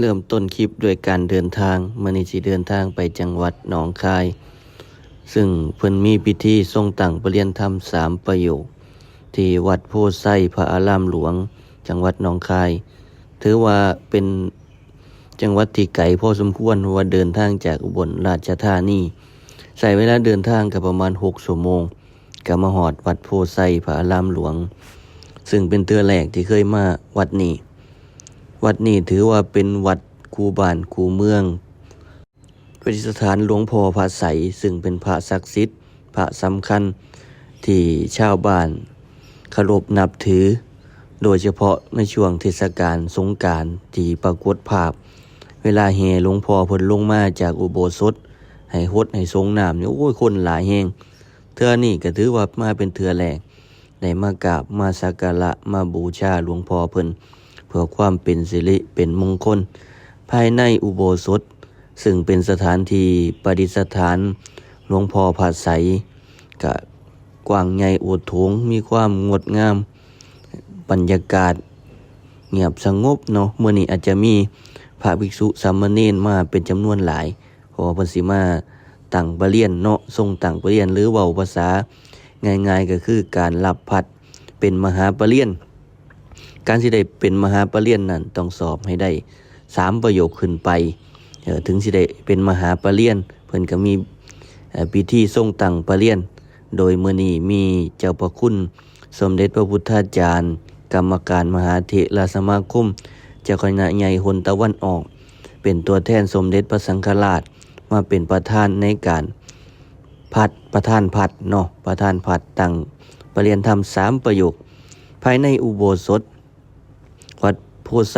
เริ่มต้นคลิปด้วยการเดินทางมื้อนี้สิเดินทางไปจังหวัดหนองคายซึ่งเพิ่นมีพิธีทรงตั้งปริยญธรรม3ประโยคที่วัดโพไซพระอารามหลวงจังหวัดหนองคายถือว่าเป็นจังหวัดที่ไกลพอสมควรว่าเดินทางจากอุบลราชธานีใช้เวลาเดินทางก็ประมาณ6ชั่วโมงก็มาฮอดวัดโพไซพระอารามหลวงซึ่งเป็นเทื่อแรกที่เคยมาวัดนี้ถือว่าเป็นวัดคูบ้านคูเมืองประดิษฐานหลวงพ่อพระไสยซึ่งเป็นพระศักดิ์สิทธิ์พระสำคัญที่ชาวบ้านเคารพนับถือโดยเฉพาะในช่วงเทศกาลสงกรานต์ที่ปรากฏภาพเวลาแห่หลวงพ่อเพิ่นลงมาจากอุโบสถให้ฮดให้สงน้ำนี่โอ้ยคนหลายแฮงเทื่อนี้ก็ถือว่ามาเป็นเทื่อแรกได้มากราบมาสักการะมาบูชาหลวงพ่อเพิ่นเพื่อความเป็นสิริเป็นมงคลภายในอุโบสถซึ่งเป็นสถานที่ประดิษฐานหลวงพ่อพระไสยก็กว้างใหญ่โอดโถงมีความงดงามบรรยากาศเงียบสงบเนาะมื้อนี้อาจจะมีพระภิกษุสามเณรมาเป็นจำนวนหลายเพราะว่าเพิ่นสิมาตั้งปริยญเนาะทรงตั้งปริยญหรือเว้าภาษาง่ายๆก็คือการรับพัดเป็นมหาปริยญการสิได้เป็นมหาปริญญานั้นต้องสอบให้ได้3ประโยคขึ้นไปถึงสิได้เป็นมหาปริญญาเพิ่นก็มีพิธีทรงตั้งปริญญาโดยมื้อนี้มีเจ้าพระคุณสมเด็จพระพุทธาจารย์กรรมการมหาเถรสมาคมเจ้าคณะใหญ่หนตะวันออกเป็นตัวแทนสมเด็จพระสังฆราชมาเป็นประธานในการประธานพัดเนาะประธานพัดตั้งปริยญธรรม3ประโยคภายในอุโบสถวัดโพไซ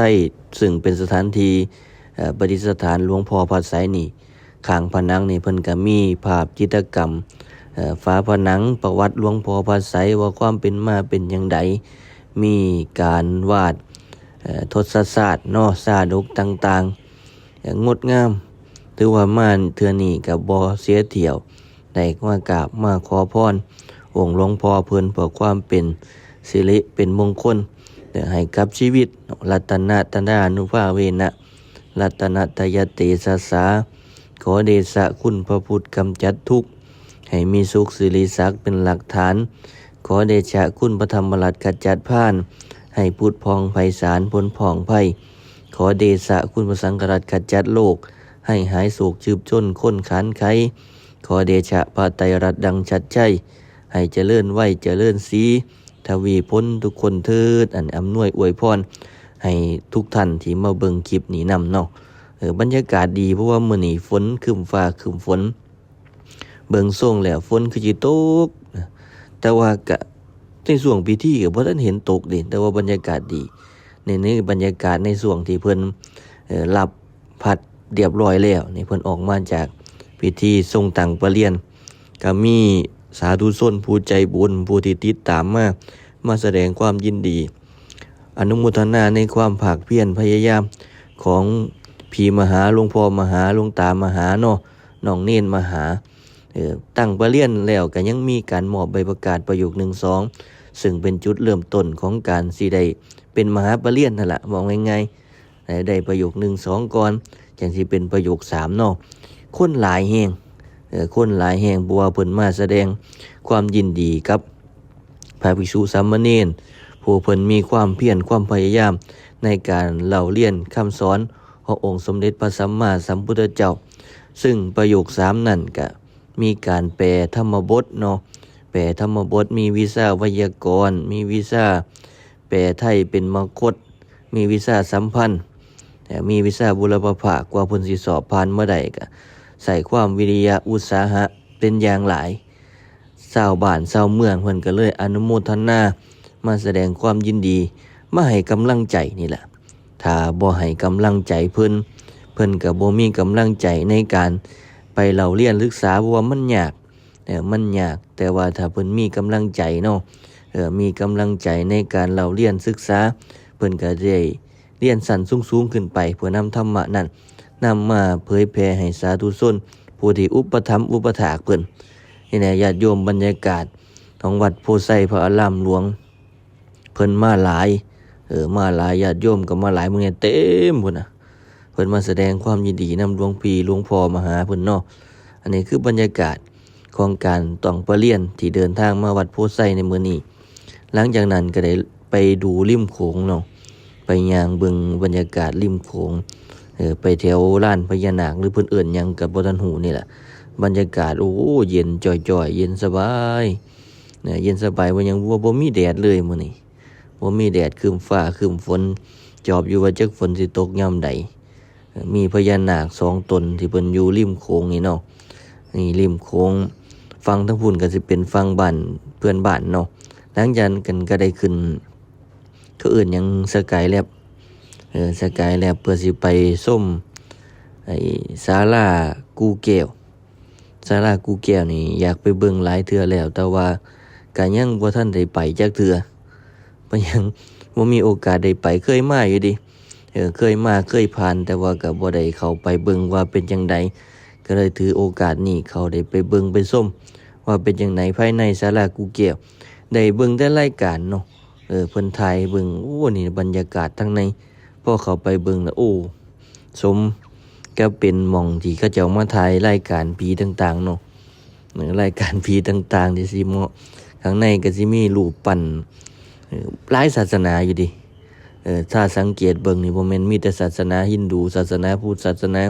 ซึ่งเป็นสถานที่ประดิษฐานหลวงพ่อพระไสยนี่ข้างผนังนี่เพิ่นก็มีภาพจิตรกรรมฝาผนังประวัติหลวงพ่อพระไสยว่าความเป็นมาเป็นจังไดมีการวาดทศศาสตร์เนาะสาดกต่างๆงดงามถือว่ามาเทื่อนี้ก็บ่เสียเที่ยวได้มากราบมาขอพรองค์หลวงพ่อเพิ่นเพื่อความเป็นสิริเป็นมงคลให้กับชีวิตรัตนะตนานุภาเวนะรัตนะตยเตสัสสาขอเดชะคุณพระพุทธกำจัดทุกข์ให้มีสุขสิริศักดิ์เป็นหลักฐานขอเดชะคุณพระธรรมรัตน์ขจัดพานให้พุทธพองไพศาลพ้นผ่องไพขอเดชะคุณพระสังฆรัตน์ขจัดโลกให้หายโศกชืบจนค้นขานไขขอเดชะพระไตรรัตน์ดังชัดใจให้เจริญไว้เจริญสีทวีพ้นทุกคนเถิดอันอำนวยอวยพรให้ทุกท่านที่มาเบิ่งคลิปนี้นำเนาะบรรยากาศดีเพราะว่ามื้อนี้ฝนครึ้มฟ้าครึ้มฝนเบิ่งทรงแล้วฝนคือสิตกแต่ว่าก็ในช่วงพิธีก็บ่ทันเห็นตกเด้แต่ว่าบรรยากาศดีในบรรยากาศในช่วงที่เพิ่นรับพัดเรียบร้อยแล้วนี่เพิ่นออกมาจากพิธีทรงตั้งปริยญก็มีสาธุชนผู้ใจบุญผู้ที่ติดตามมาแสดงความยินดีอนุโมทนาในความภาคเพียรพยายามของพี่มหาหลวงพ่อมหาหลวงตามหาเนาะน้องเนนมหาตั้งปริยญแล้วก็ยังมีการมอบใบประกาศประโยค1 2ซึ่งเป็นจุดเริ่มต้นของการสิได้เป็นมหาปริญญานั่นล่ะมองง่ายๆได้ประโยค1 2ก่อนจังสิเป็นประโยค3เนาะคนหลายแฮงคนหลายแห่งบัวเพิ่นมาแสดงความยินดีกับพระภิกษุสามเณรผู้เพิ่นมีความเพียรความพยายามในการเล่าเรียนคำสอนขององค์สมเด็จพระสัมมาสัมพุทธเจ้าซึ่งประโยค3นั่นก็มีการแปลธรรมบทเนาะแปลธรรมบทมีวิชาไวยากรณ์มีวิชาแปลไทยเป็นมคธมีวิชาสัมพันธ์มีวิชาบุรพภากว่าเพิ่นสิสอบผ่านเมื่อใดก็ใส่ความวิริยะอุตสาหะเป็นอย่างหลายชาวบ้านชาวเมืองเพิ่นก็เลยอนุโมทนามาแสดงความยินดีมาให้กำลังใจนี่แหละถ้าบ่ให้กำลังใจเพิ่นก็บ่มีกำลังใจในการไปเล่าเรียนศึกษาเพราะว่ามันยากแต่ว่าถ้าเพิ่นมีกำลังใจเนาะมีกำลังใจในการเล่าเรียนศึกษาเพิ่นก็ได้เรียนสั้นสูงๆขึ้นไปเพื่อนำธรรมะนั้นนำมาเผยแผ่ให้สาธุชนผู้ที่อุปถัมภ์อุปถากเพิ่นนี่แหละญาติโยมบรรยากาศของวัดโพไซพระอารามหลวงเพิ่นมาหลายญาติโยมก็มาหลายมื้อนี้เต็มพุ่นน่ะ เพิ่นมาแสดงความยินดีนำหลวงพี่หลวงพ่อมาหาเพิ่นเนาะอันนี้คือบรรยากาศของการต้องประเรียนที่เดินทางมาวัดโพไซในมื้อนี้หลังจากนั้นก็ได้ไปดูริมโขงเนาะไปย่างเบิ่งบรรยากาศริมโขงไปแถวลานพญานาคหรือเพิ่นเอิ้นหยังก็บ่ทันฮู้นี่แหละบรรยากาศโอ้เย็นจ่อยๆเย็นสบายเย็นสบายบ่มีแดดเลยมื้อนี้บ่มีแดดครึ้มฟ้าครึ้มฝนจอบอยู่ว่าจักฝนสิตกยามใดมีพญานาค2ตนที่เพิ่นอยู่ริมโขงนี่เนาะนี่ริมโขงฝั่งทั้งพุ่นก็สิเป็นฝั่งบ้านเพื่อนบ้านเนาะหลังจากนั้นก็ได้ขึ้นเขาเอิ้นหยังสกายแลบสกายแลบเพื่อสิไปส้มไอ้ศาลากูแก้วศาลากูแก้วนี่อยากไปเบิ่งหลายเทื่อแล้วแต่ว่าก็ยังบ่ทันได้ไปจักเทื่อบ่ยังบ่มีโอกาสได้ไปเคยมาอยู่ดิเคยมาเคยผ่านแต่ว่าก็บ่ได้เข้าไปเบิ่งว่าเป็นจังไดก็เลยถือโอกาสนี้เขาได้ไปเบิ่งไปส้มว่าเป็นจังไดภายในศาลากูแก้วได้เบิ่งแต่รายการเนาะเพิ่นถ่ายเบิ่งโอ้นี่บรรยากาศทั้งในพอเข้าไปเบิ่งแล้วโอ้สมกับเป็นหม่องที่เขาเจ้ามาถ่ายรายการผีต่างๆเนาะรายการผีต่างๆที่สิเหมาะข้างในก็สิมีรูปปั้นหลายศาสนาอยู่ดิถ้าสังเกตเบิ่งนี่บ่แม่นมีแต่ศาสนาฮินดูศาสนาพุทธศาสนา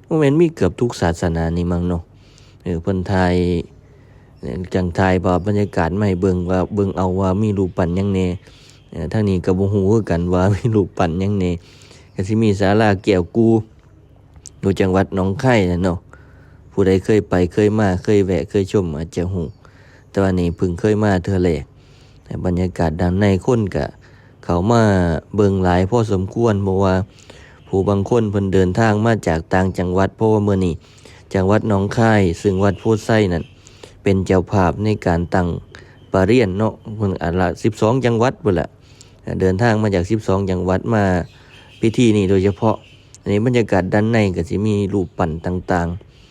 บ่แม่นมีเกือบทุกศาสนานี่มั้งเนาะเพิ่นถ่ายจังถ่ายภาพบรรยากาศมาให้เบิ่งว่าเบิ่งเอาว่ามีรูปปั้นหยังแน่ทางนี้ก็บ่ฮู้คือกันว่ามีรูปปั้นหยังแน่ก็สิมีศาลาแก้วกูอยู่จังหวัดหนองคายน่ะเนาะผู้ใดเคยไปเคยมาเคยแวะเคยชมอาจจะฮู้แต่ว่านี่เพิ่งเคยมาเทื่อแรกบรรยากาศด้านในคนก็เข้ามาเบิ่งหลายพอสมควรเพราะว่าผู้บางคนเพิ่นเดินทางมาจากต่างจังหวัดเพราะว่ามื้อนี้จังหวัดหนองคายซึ่งวัดโพไซนั่นเป็นเจ้าภาพในการตั้งปาเรียนเนาะเพิ่นอาจละ12จังหวัดพุ่นล่ะเดินทางมาจาก12จังหวัดมาพิธีนี้โดยเฉพาะอันนี้บรรยากาศด้านในก็สิมีรูปปั้นต่าง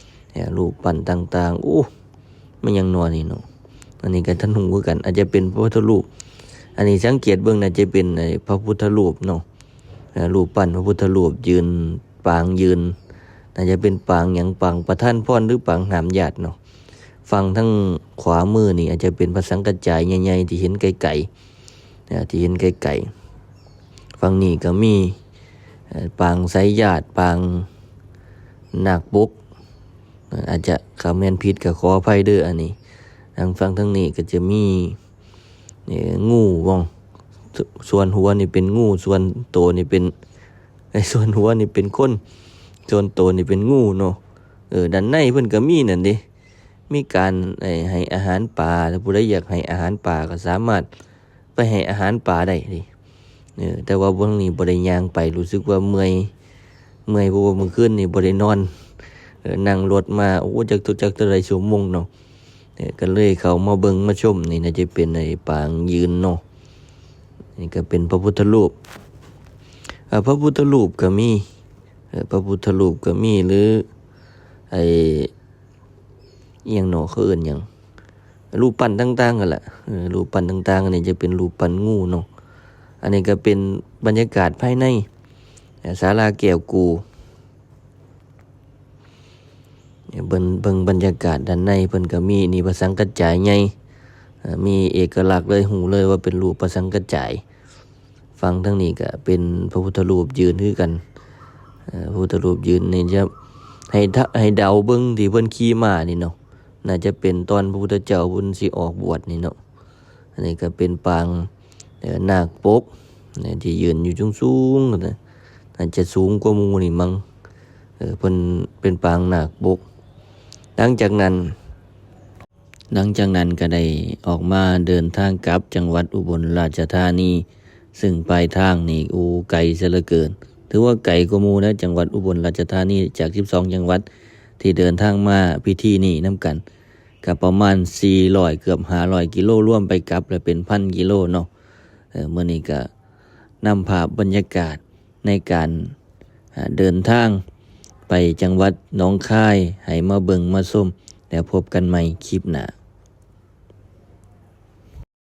ๆรูปปั้นต่างๆโอ้มันยังนัวนี่เนาะอันนี้ก็ท่านฮู้คือกันอาจจะเป็นพระพุทธรูปอันนี้สังเกตเบิ่งน่าจะเป็นพระพุทธรูปเนาะรูปปั้นพระพุทธรูปยืนปางยืนน่าจะเป็นปางหยังปางประท่านพรหรือปางหามญาติเนาะฝั่งทั้งขวามือนี่อาจจะเป็นพระสังกัจจายใหญ่ๆที่เห็นไกลๆที่เห็นไกลๆฝั่งนี้ก็มีปางไสญาติปางนาคปกอาจจะคำแม่นผิดก็ขออภัยเด้ออันนี้ทางฝั่งทั้งนี้ก็จะมีงูว่องส่วนหัวนี่เป็นงูส่วนโตนี่เป็นส่วนหัวนี่เป็นคนส่วนโตนี่เป็นงูเนาะด้านในเพิ่นก็มีนั่นเด้มีการให้อาหารปลาถ้าผู้ใดอยากให้อาหารปลาก็สามารถไปให้อาหารปลาได้ดิแต่ว่าวันนี้บ่ได้ย่างไปรู้สึกว่าเมื่อยเพราะว่าเมื่อคืนนี่บ่ได้นอนนั่งรถมาโอ้จักเท่าไรชั่วโมงเนาะก็เลยเขามาเบิ่งมาชมนี่น่าจะเป็นปางยืนเนาะนี่ก็เป็นพระพุทธรูปพระพุทธรูปก็มีพระพุทธรูปก็มีหรืออิหยังเนาะเขาเอิ้นหยังรูปปั้นต่างๆกันแหละรูปปั้นต่างๆอันนี้จะเป็นรูปปั้นงูเนาะอันนี้ก็เป็นบรรยากาศภายในศาลาแก้วกูเบิ่งบรรยากาศด้านในเพิ่นก็มีนี่พระสังกัจจายใหญ่มีเอกลักษณ์เลยหูเลยว่าเป็นรูปพระสังกัจจายฝั่งทั้งนี้ก็เป็นพระพุทธรูปยืนคือกันพระพุทธรูปยืนนี่จะให้เดาเบิ่งที่เพิ่นขี่ม้านี่เนาะน่าจะเป็นตอนพระพุทธเจ้าเพิ่นสิออกบวชนี่เนาะอันนี้ก็เป็นปางนาคปกที่ยืนอยู่สูงๆนะน่าจะสูงกว่าหมู่นี่มั้งเพิ่นเป็นปางนาคปกหลังจากนั้นก็ได้ออกมาเดินทางกลับจังหวัดอุบลราชธานีซึ่งปลายทางนี่ไกลซะเหลือเกินถือว่าไกลกว่าหมู่นะจังหวัดอุบลราชธานีจาก12จังหวัดที่เดินทางมาพิธีนี้นำกันก็ประมาณ400เกือบ500กิโลรวมไปกลับแล้วเป็น1,000กิโลเนาะมื้อนี้ก็นำภาพบรรยากาศในการเดินทางไปจังหวัดหนองคายให้มาเบิ่งมาชมแล้วพบกันใหม่คลิปหน้า